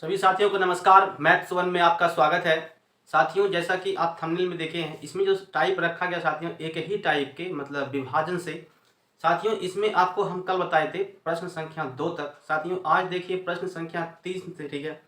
सभी साथियों को नमस्कार। मैथ्स वन में आपका स्वागत है। साथियों, जैसा कि आप थंबनेल में देखे हैं, इसमें जो टाइप रखा गया साथियों, एक ही टाइप के मतलब विभाजन से। साथियों, इसमें आपको हम कल बताए थे प्रश्न संख्या 2 तक। साथियों, आज देखिए प्रश्न संख्या 3 से। ठीक है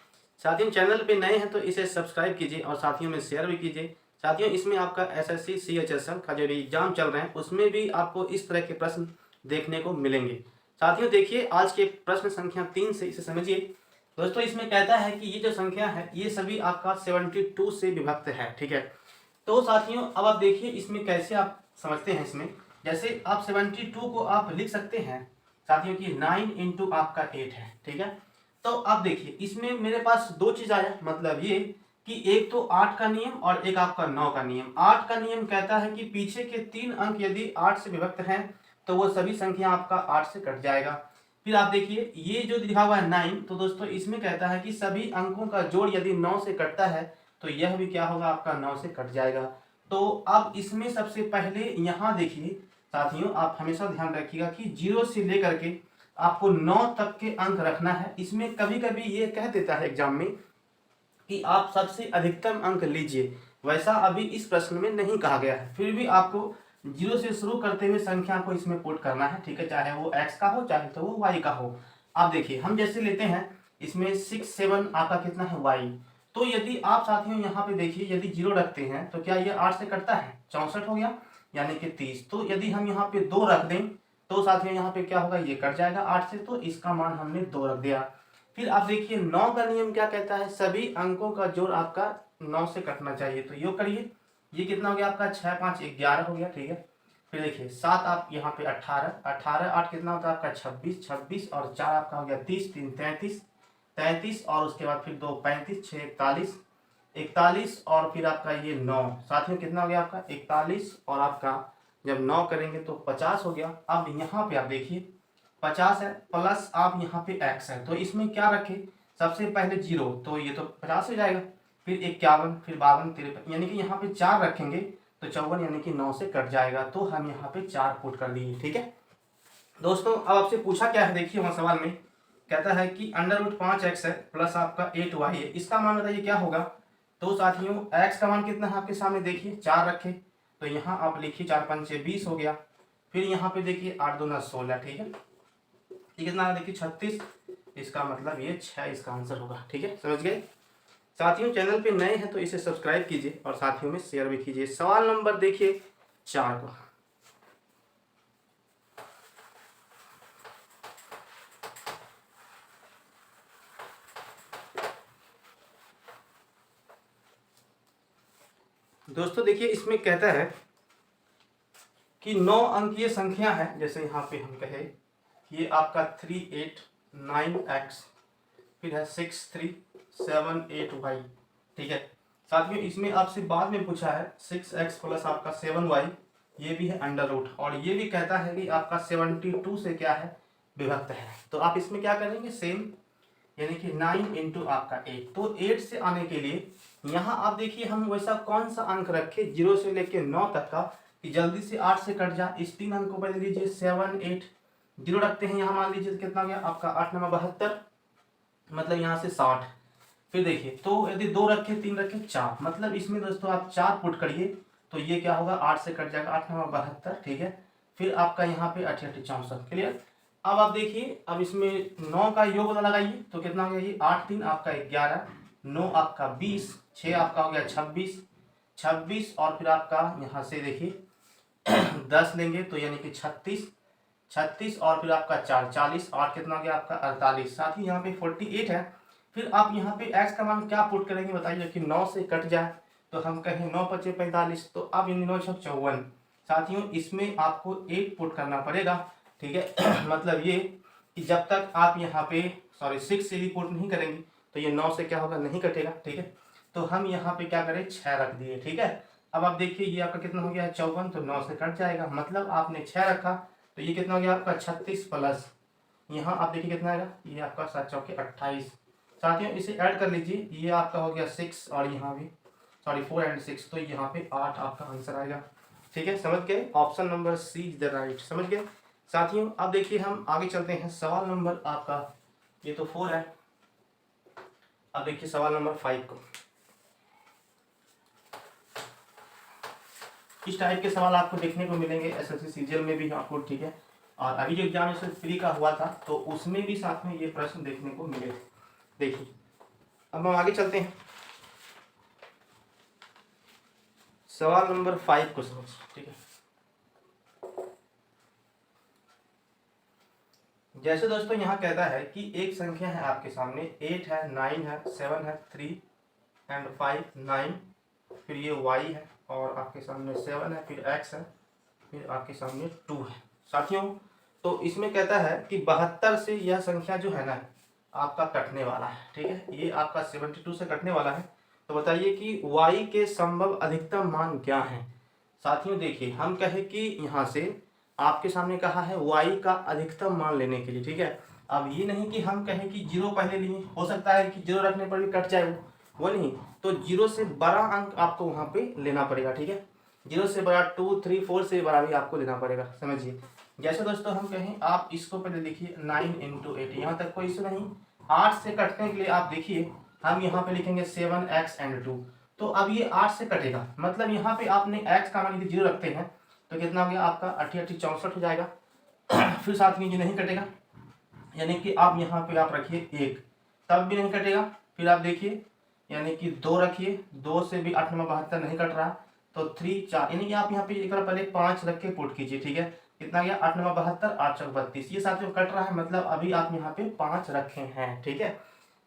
साथियों, चैनल पे नए हैं तो इसे सब्सक्राइब कीजिए और साथियों में शेयर भी कीजिए। साथियों, इसमें आपका SSC CHSL का जो एग्जाम चल रहे हैं उसमें भी आपको इस तरह के प्रश्न देखने को मिलेंगे। साथियों, देखिए आज के प्रश्न संख्या 3 से इसे समझिए। दोस्तों, इसमें कहता है कि ये जो संख्या है ये सभी आपका 72 से विभक्त है। ठीक है, तो साथियों अब आप देखिए इसमें कैसे आप समझते हैं। इसमें जैसे आप 72 को आप लिख सकते हैं साथियों की 9 इंटू आपका 8 है। ठीक है, तो आप देखिए इसमें मेरे पास दो चीज आया, मतलब ये कि एक तो 8 का नियम और एक आपका 9 का नियम। 8 का नियम कहता है कि पीछे के 3 अंक यदि 8 से विभक्त हैं तो वो सभी संख्या आपका 8 से कट जाएगा। फिर आप देखिए ये जो लिखा हुआ है 9, तो दोस्तों इसमें कहता है कि सभी अंकों का जोड़ यदि 9 से कटता है तो यह भी क्या होगा, आपका 9 से कट जाएगा। तो अब इसमें सबसे पहले यहाँ देखिए साथियों, आप हमेशा ध्यान रखिएगा कि 0 से लेकर के आपको 9 तक के अंक रखना है। इसमें कभी कभी ये कह देता है एग्जाम में कि आप सबसे अधिकतम अंक लीजिए, वैसा अभी इस प्रश्न में नहीं कहा गया है। फिर भी आपको 0 से शुरू करते हुए संख्या को इसमें पुट करना है। ठीक है, चाहे वो x का हो चाहे तो वो y का हो। आप देखिए हम जैसे लेते हैं इसमें 6 7 आपका कितना है y। तो यदि आप साथियों यहाँ पे देखिए यदि 0 रखते हैं तो क्या ये 8 से कटता है, 64 हो गया यानी कि 30। तो यदि हम यहाँ पे 2 रख दें तो साथियों यहाँ पे क्या होगा, ये कट जाएगा 8 से, तो इसका मान हमने 2 रख दिया। फिर आप देखिए 9 का नियम क्या कहता है, सभी अंकों का जोड़ आपका 9 से कटना चाहिए। तो योग करिए, ये कितना हो गया आपका 6 5 11 हो गया। ठीक है, फिर देखिए 7 आप यहाँ पे 18 18 8 कितना होता है आपका 26 26 और 4 आपका हो गया 30 3 33 33 और उसके बाद फिर 2 35 6 41 41 और फिर आपका ये 9। साथियों कितना हो गया आपका 41 और आपका जब 9 करेंगे तो 50 हो गया। अब यहाँ पे आप देखिए 50 है प्लस आप यहाँ पे x है, तो इसमें क्या रखे, सबसे पहले 0, तो ये तो 50 हो जाएगा। फिर 51 फिर 52 53 यानी कि यहाँ पे 4 रखेंगे तो 54 यानी कि 9 से कट जाएगा। तो हम यहाँ पे 4 पुट कर दिए। ठीक है दोस्तों, अब आपसे पूछा क्या है, देखिए वहाँ सवाल में कहता है कि √5x है प्लस आपका 8y है, इसका मान बताइए क्या होगा। तो साथियों x का मान कितना है आपके सामने, देखिए 4 रखे तो यहाँ आप लिखिए 4 5 6 20 हो गया। फिर यहाँ पे देखिए 8 2 16। ठीक है, ये कितना देखिए 36, इसका मतलब ये 6 इसका आंसर होगा। ठीक है, समझ गए साथियों। चैनल पे नए हैं तो इसे सब्सक्राइब कीजिए और साथियों में शेयर भी कीजिए। सवाल नंबर देखिए 4 का। दोस्तों देखिए इसमें कहता है कि 9 अंकीय संख्या है, जैसे यहाँ पे हम कहे ये आपका 389x, फिर है 6378y। ठीक है साथियों, इसमें आपसे बाद में पूछा है 6x प्लस आपका 7y, ये भी है अंडर रूट, और ये भी कहता है कि आपका 72 से क्या है, विभक्त है। तो आप इसमें क्या करेंगे, सेम यानी कि 9 इंटू आपका 8। तो 8 से आने के लिए यहाँ आप देखिए हम वैसा कौन सा अंक रखे 0 से लेके 9 तक का कि जल्दी से 8 से कट जाए। इस 3 अंक को बदल लीजिए 7 8 0 रखते हैं यहाँ, मान लीजिए कितना गया आपका 8 9 72, मतलब यहाँ से 60। फिर देखिए तो यदि 2 रखे 3 रखे 4, मतलब इसमें दोस्तों आप 4 पुट करिए तो ये क्या होगा 8 से कट जाएगा 8 9 72। ठीक है, फिर आपका यहाँ पे 8 8 64। क्लियर। अब आप देखिए अब इसमें 9 का योग लगाइए तो कितना हो गया, ये 8 3 आपका 11 9 आपका 20 6 आपका हो गया 26 26 और फिर आपका यहाँ से देखिए 10 लेंगे तो यानी कि 36 36 और फिर आपका 4 40 8 कितना हो गया आपका 48। साथ ही यहाँ पे 48 है। फिर आप यहाँ पे x का मान क्या पुट करेंगे बताइए, कि 9 से कट जाए तो हम कहें 9 5 45, तो अब 9 6 54। साथियों इसमें आपको 8 पुट करना पड़ेगा। ठीक है मतलब ये कि जब तक आप यहाँ पे 6 से भी पुट नहीं करेंगे तो ये 9 से क्या होगा, नहीं कटेगा। ठीक है, तो हम यहाँ पे क्या करें 6 रख दिए। ठीक है, अब आप देखिए ये आपका कितना हो गया 54, तो 9 से कट जाएगा, मतलब आपने 6 रखा तो ये कितना हो गया आपका 36 प्लस यहाँ आप देखिए कितना आएगा, ये आपका 7 चौके 28। साथियों इसे ऐड कर लीजिए, ये आपका हो गया 6 और यहाँ भी 4 एंड 6, तो यहाँ पे 8 आपका आंसर आएगा। ठीक है, समझ गए, option number C is the right. समझ गए साथियों। अब देखिए हम आगे चलते हैं, सवाल नंबर आपका ये तो 4 है। अब देखिए सवाल नंबर 5 को। इस टाइप के सवाल आपको देखने को मिलेंगे एसएससी सीजीएल में भी आपको, ठीक है। और अभी जो एग्जामिनेशन प्री का हुआ था तो उसमें भी साथ में ये प्रश्न देखने को मिले थे। देखिए अब हम आगे चलते हैं, सवाल नंबर 5 को समझ, ठीक है। जैसे दोस्तों यहाँ कहता है कि एक संख्या है आपके सामने, 8 है, 9 है, 7 है, 3 एंड 5, 9, फिर ये y है और आपके सामने 7 है, फिर x है, फिर आपके सामने 2 है। साथियों तो इसमें कहता है कि 72 से यह संख्या जो है ना आपका कटने वाला है, ठीक है। ये आपका 72 से कटने वाला है। तो बताइए कि y के संभव अधिकतम मान क्या है। साथियों देखिए हम कहे कि यहाँ से आपके सामने कहा है y का अधिकतम मान लेने के लिए, ठीक है। अब ये नहीं कि हम कहें कि 0 पहले लिए, हो सकता है कि 0 रखने पर भी कट जाए वो नहीं, तो 0 से बड़ा अंक आपको वहाँ पे लेना पड़ेगा, ठीक है। 0 से बड़ा 2, 3, 4 से बड़ा भी आपको लेना पड़ेगा, समझिए। जैसे दोस्तों हम कहें, आप इसको पहले देखिए 9 × 8, यहाँ तक कोई इशू नहीं। 8 से कटने के लिए आप देखिए हम यहाँ पे लिखेंगे 7x एंड 2, तो अब ये 8 से कटेगा, मतलब यहाँ पे आपने x का मान यदि 0 रखते हैं तो कितना हो गया आपका 88 64 हो जाएगा। फिर साथ में ये नहीं कटेगा, यानी कि आप यहाँ पे आप रखिए 1, तब भी नहीं कटेगा। फिर आप देखिए यानी कि 2 रखिए, 2 से भी 8 9 72 नहीं कट रहा, तो 3 4, यानी कि आप यहाँ पे एक बार पहले 5 रख के पुट कीजिए, ठीक है। कितना गया 8 9 72, 8 4 32, ये साथ में कट रहा है, मतलब अभी आप यहाँ पे 5 रखे हैं, ठीक है।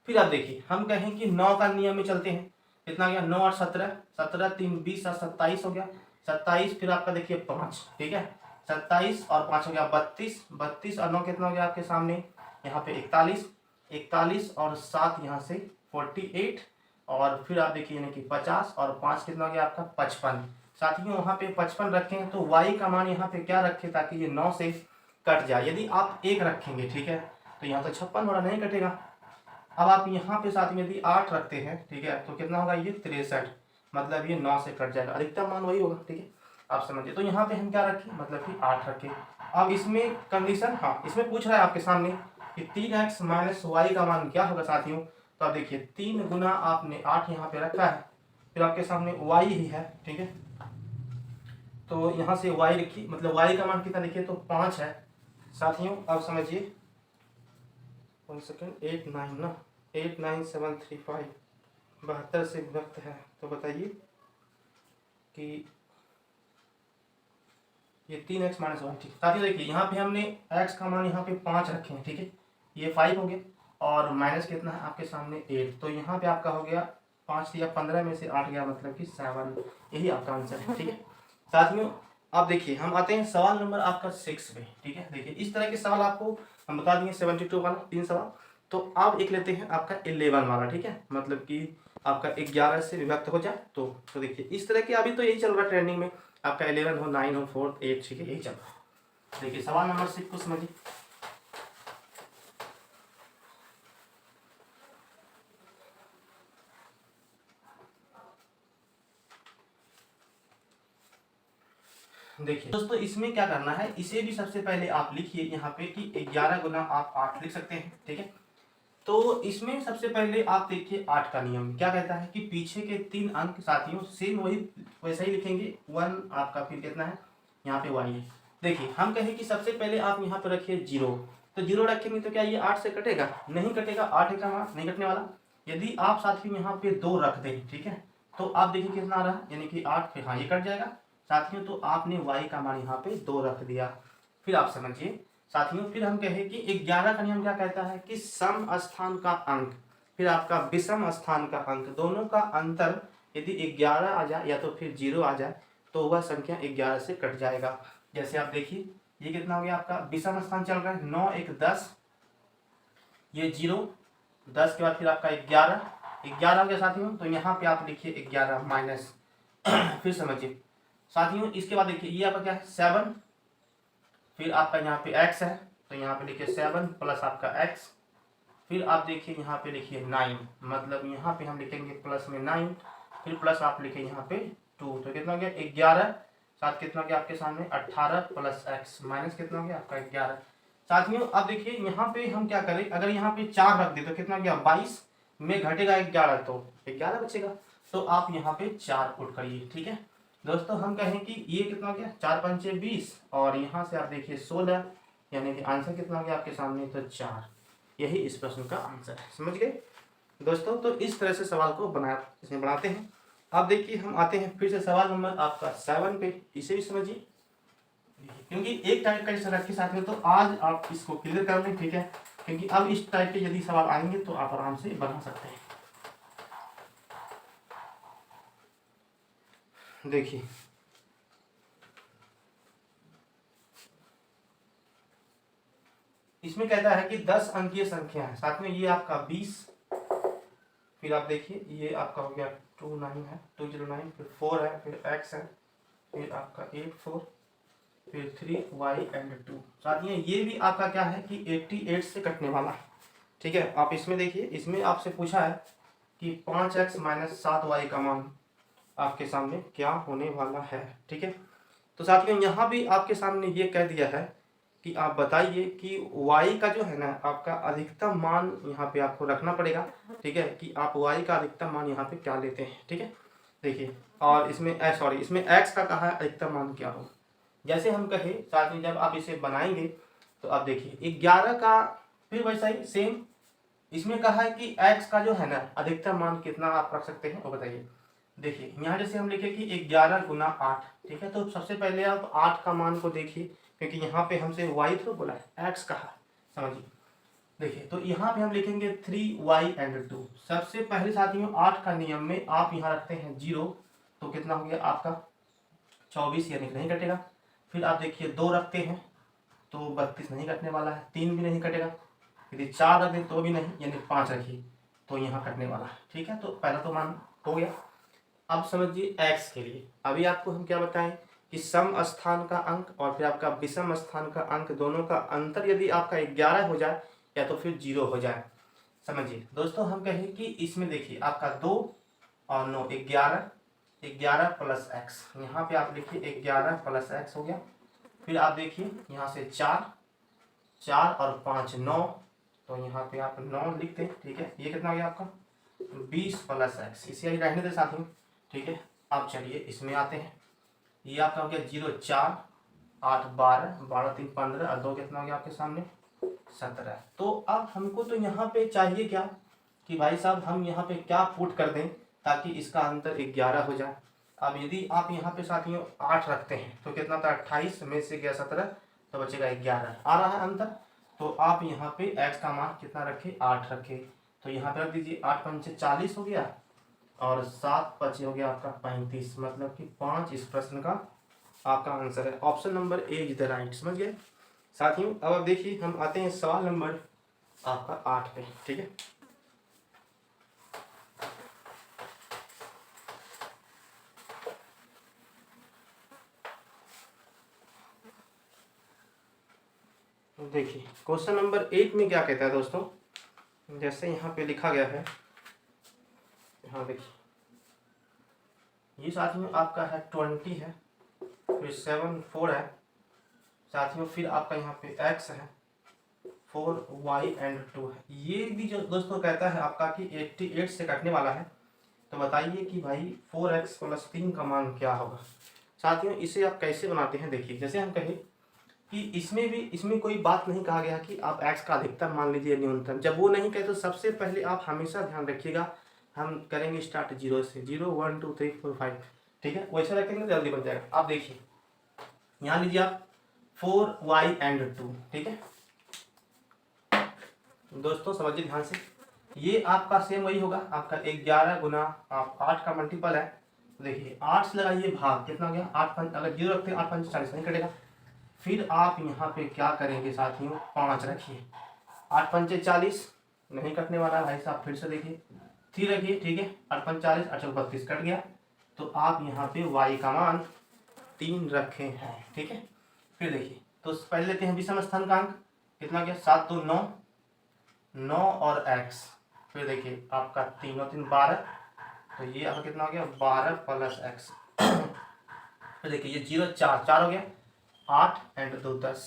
फिर आप देखिए हम कहें कि 9 का नियम में चलते हैं, कितना गया 9 8 17, 17 3 20 27 हो गया, 27, फिर आपका देखिए 5, ठीक है। 27 और 5 हो गया 32, 32 और 9 कितना हो गया आपके सामने यहाँ पे 41, 41 और 7 यहाँ से 48, और फिर आप देखिए यानी कि 50 और 5 कितना हो गया आपका 55। साथियों वहाँ पे 55 रखे हैं, तो y का मान यहाँ पे क्या रखे ताकि ये 9 से कट जाए। यदि आप 1 रखेंगे, ठीक है, तो यहाँ तो 56 वाला नहीं कटेगा। अब आप यहाँ पे साथ में यदि 8 रखते हैं, ठीक है, तो कितना होगा ये 63, मतलब ये 9 से कट जाएगा, अधिकतम मान वही होगा, ठीक है, आप समझिए। तो यहाँ पे हम क्या रखें, मतलब कि 8 रखें। अब इसमें कंडीशन, हाँ इसमें पूछ रहा है आपके सामने कि 3x माइनस y का मान क्या होगा साथियों। तो आप देखिए 3 गुना आपने 8 यहाँ पे रखा है, फिर आपके सामने y ही है, ठीक है। तो यहाँ से y रखिए, मतलब y का मान कितना देखिए तो 5 है। साथियों अब समझिए 1 सेकेंड, 8 9 ना, 8 9 7 3 5, 72 से विभक्त है, तो बताइए कि ये 3x माइनस 1, ठीक। साथियों देखिए यहाँ पे हमने x का मान यहाँ पे 5 रखे हैं, ठीक है, ये 5 हो गया, और माइनस कितना है आपके सामने 8, तो यहाँ पे आपका हो गया 5 या 15 में से 8 गया, मतलब कि 7, यही आपका आंसर है, ठीक है। साथियों अब देखिए हम आते हैं सवाल नंबर आपका 6 पे, ठीक है। देखिए इस तरह के सवाल आपको हम बता देंगे 72 वाला 3 सवाल। तो आप एक लेते हैं आपका 11 वाला, ठीक है, मतलब कि आपका 11 से विभक्त हो जाए तो देखिए इस तरह के अभी तो यही चल रहा है ट्रेंडिंग में, आपका 11 हो 9 हो 4 8, ठीक है, यही चल रहा है। देखिए सवाल नंबर 6 को समझिए। देखिए दोस्तों इसमें क्या करना है, इसे भी सबसे पहले आप लिखिए यहाँ पे कि 11 गुना आप 8 लिख सकते हैं, ठीक है। तो इसमें सबसे पहले आप देखिए 8 का नियम क्या कहता है कि पीछे के 3 अंक साथियों सेम वही वैसा ही लिखेंगे, 1 आपका, फिर कितना है यहाँ पे y है। देखिए हम कहें कि सबसे पहले आप यहाँ पे रखिए 0, तो 0 रखेंगे तो क्या ये 8 से कटेगा, नहीं कटेगा, 8 का मान नहीं कटने वाला। यदि आप साथियों यहाँ पे 2 रख दें, ठीक है, तो आप देखिए कितना आ रहा है, यानी कि 8, फिर हाँ ये कट जाएगा साथियों, तो आपने y का मान यहाँ पे 2 रख दिया। फिर आप समझिए साथियों, फिर हम कहें कि 11 का नियम क्या कहता है कि सम स्थान का अंक फिर आपका विषम स्थान का अंक दोनों का अंतर यदि 11 आ जाए या तो फिर 0 आ जाए तो वह संख्या 11 से कट जाएगा। जैसे आप देखिए ये कितना हो गया आपका विषम स्थान चल रहा है, 9 1 10, ये 0, 10 के बाद फिर आपका 11 हो गया साथियों, तो यहाँ पे आप लिखिए 11 माइनस फिर समझिए साथियों इसके बाद देखिए ये आपका क्या है 7, फिर आपका यहाँ पे x है, तो यहाँ पे लिखिए 7 प्लस आपका x, फिर आप देखिए यहाँ पे लिखिए 9, मतलब यहाँ पे हम लिखेंगे प्लस में 9, फिर प्लस आप लिखिए यहाँ पे 2, तो कितना हो गया 11, साथ कितना हो गया आपके सामने 18 प्लस x माइनस कितना हो गया आपका 11। साथियों अब देखिए यहाँ पे हम क्या करें, अगर यहाँ पे 4 रख दे तो कितना हो गया 22, में घटेगा 11 तो 11 बचेगा, तो आप यहाँ पे 4 पुट करिए। ठीक है दोस्तों, हम कहें कि ये कितना हो गया, 4 पंचे 20 और यहाँ से आप देखिए 16, यानी कि आंसर कितना हो गया आपके सामने, तो 4। यही इस प्रश्न का आंसर है। समझ गए दोस्तों? तो इस तरह से सवाल को इसमें बनाते हैं। अब देखिए हम आते हैं फिर से सवाल नंबर आपका 7 पे। इसे भी समझिए, क्योंकि एक टाइप का जैसे रखे साथ में, तो आज आप इसको क्लियर कर लें। ठीक है, क्योंकि अब इस टाइप के यदि सवाल आएंगे तो आप आराम से बना सकते हैं। देखिए इसमें कहता है कि 10 अंकीय संख्या है, साथ में ये आपका 20, फिर आप देखिए ये आपका हो गया 29 है, 209, फिर 4 है, फिर x है, फिर आपका 84, फिर 3y एंड 2। साथ में ये भी आपका क्या है कि 88 से कटने वाला है। ठीक है, आप इसमें देखिए, इसमें आपसे पूछा है कि 5x - 7y का मान आपके सामने क्या होने वाला है। ठीक है, तो साथियों यहाँ भी आपके सामने ये कह दिया है कि आप बताइए कि y का जो है ना आपका अधिकतम मान यहाँ पे आपको रखना पड़ेगा। ठीक है, कि आप y का अधिकतम मान यहाँ पे क्या लेते हैं। ठीक है, देखिए, और इसमें इसमें x का कहा है अधिकतम मान क्या हो। जैसे हम कहे साथ में जब आप इसे बनाएंगे तो आप देखिए 11 का, फिर वैसा ही सेम इसमें कहा है कि x का जो है ना अधिकतम मान कितना आप रख सकते हैं, वो बताइए। देखिए यहाँ जैसे हम लिखे कि 11 गुना 8। ठीक है, तो सबसे पहले आप 8 का मान को देखिए, क्योंकि यहाँ पे हमसे y तो बोला है, x कहा, समझिए। देखिए तो यहाँ पे हम लिखेंगे 3y एंड 2। सबसे पहले साथियों 8 का नियम में आप यहाँ रखते हैं 0, तो कितना हो गया आपका 24, यानी नहीं कटेगा। फिर आप देखिए 2 रखते हैं तो 32 नहीं कटने वाला है, 3 भी नहीं कटेगा, यदि 4 रख दें तो भी नहीं, यानी 5 रखिए तो यहाँ कटने वाला है। ठीक है, तो पहला तो मान हो गया। अब समझिए x के लिए, अभी आपको हम क्या बताएं कि सम स्थान का अंक और फिर आपका विषम स्थान का अंक, दोनों का अंतर यदि आपका 11 हो जाए या तो फिर 0 हो जाए। समझिए दोस्तों, हम कहें कि इसमें देखिए आपका 2 और 9 11, 11 प्लस x, यहाँ पे आप लिखिए 11 प्लस x हो गया। फिर आप देखिए यहाँ से 4 और 5 9, तो यहाँ पे आप 9 लिखते हैं। ठीक है, ये कितना हो गया आपका 20 प्लस x, इसे रहने दे साथियों। ठीक है, अब चलिए इसमें आते हैं। ये आपका हो गया 0 4 8 12, 12 3 15 और 2 कितना हो गया आपके सामने 17। तो अब हमको तो यहाँ पे चाहिए क्या कि भाई साहब हम यहाँ पे क्या पुट कर दें ताकि इसका अंतर 11 हो जाए। अब यदि आप यहाँ पे साथियों 8 रखते हैं तो कितना था 28 में से गया 17, तो बचेगा 11, आ रहा है अंतर। तो आप यहाँ पे x का मान कितना रखे 8 रखे, तो यहाँ पे रख दीजिए 8 पंचे 40 हो गया और 7 पचे हो गया आपका 35, मतलब कि 5 इस प्रश्न का आपका आंसर है। Option number A is the right. समझ गए साथियों? अब देखिए हम आते हैं सवाल नंबर आपका 8 पे। ठीक है, देखिए क्वेश्चन नंबर 8 में क्या कहता है दोस्तों, जैसे यहाँ पे लिखा गया है, यहाँ देखिए ये साथियों आपका है 20 है, फिर 7 4 है साथियों, फिर आपका यहाँ पे x है 4y एंड 2 है। ये भी जो दोस्तों कहता है आपका कि 88 से कटने वाला है, तो बताइए कि भाई 4x प्लस 3 का मान क्या होगा। साथियों इसे आप कैसे बनाते हैं, देखिए जैसे हम कहें कि इसमें कोई बात नहीं कहा गया कि आप x का अधिकतम मान लीजिए न्यूनतम, जब वो नहीं कहे तो सबसे पहले आप हमेशा ध्यान रखिएगा, हम करेंगे स्टार्ट 0 से, 0 1 2 3 4 5। ठीक है, वैसे रखेंगे तो जल्दी बन जाएगा। आप देखिए यहाँ लीजिए आप 4y एंड 2। ठीक है दोस्तों, समझिए ध्यान से, ये आपका सेम वही होगा, आपका 11 गुना आप 8 का मल्टीपल है। देखिए 8 से लगाइए भाग, कितना हो गया 8 5, अगर 0 रखते हैं 8 5 40 नहीं कटेगा। फिर आप यहाँ पे क्या करेंगे साथियों 5 रखिए, 8 पंचे 40 नहीं कटने वाला भाई साहब। फिर से देखिए 3 रखिए, ठीक है 8 पंच 40, 8 चौक 32 कट गया, तो आप यहाँ पे y का मान 3 रखे हैं। ठीक है, फिर देखिए तो पहले लेते हैं विषम स्थान का अंक, कितना गया 7 2 9, 9 और x, फिर देखिए आपका 3 और 3 12, तो ये आपका कितना हो गया 12 प्लस x। फिर देखिए ये 0 4 4 हो गया, 8 एंड 2 10।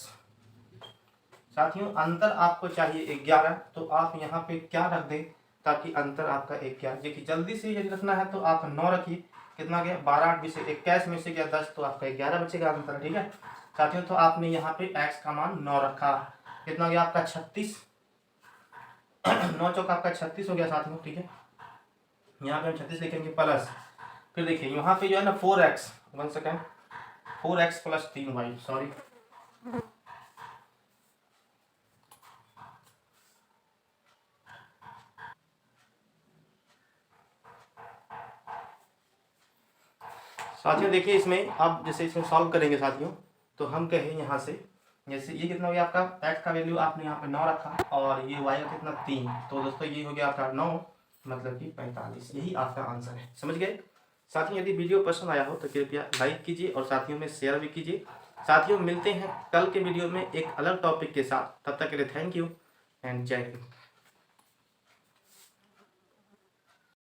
साथियों अंतर आपको चाहिए 11, तो आप यहाँ पे क्या रख दें ताकि अंतर आपका 11। देखिए जल्दी से यदि रखना है तो आप 9 रखिए, कितना गया 12 8 20 21 में से गया 10 तो आपका 11 बचेगा अंतर, ठीक है साथियों। तो आपने यहाँ पे x का मान 9 रखा, कितना गया आपका 36, 9 चौका आपका 36 हो गया साथियों, ठीक है। यहाँ पे हम 36 लिखेंगे प्लस, फिर देखिए यहाँ पे जो है ना 4x 1 second 4x plus 3y, sorry साथियों देखिए इसमें अब जैसे इसमें सॉल्व करेंगे साथियों, तो हम कहें यहाँ से जैसे ये कितना हो गया आपका x का वैल्यू आपने यहाँ पे 9 रखा और ये y का कितना 3, तो दोस्तों ये हो गया आपका 9 मतलब कि 45, यही आपका आंसर है। समझ गए साथियों। यदि वीडियो पसंद आया हो तो कृपया लाइक कीजिए और साथियों में शेयर भी कीजिए। साथियों मिलते हैं कल के वीडियो में एक अलग टॉपिक के साथ, तब तक के लिए थैंक यू एंड जय हिंद।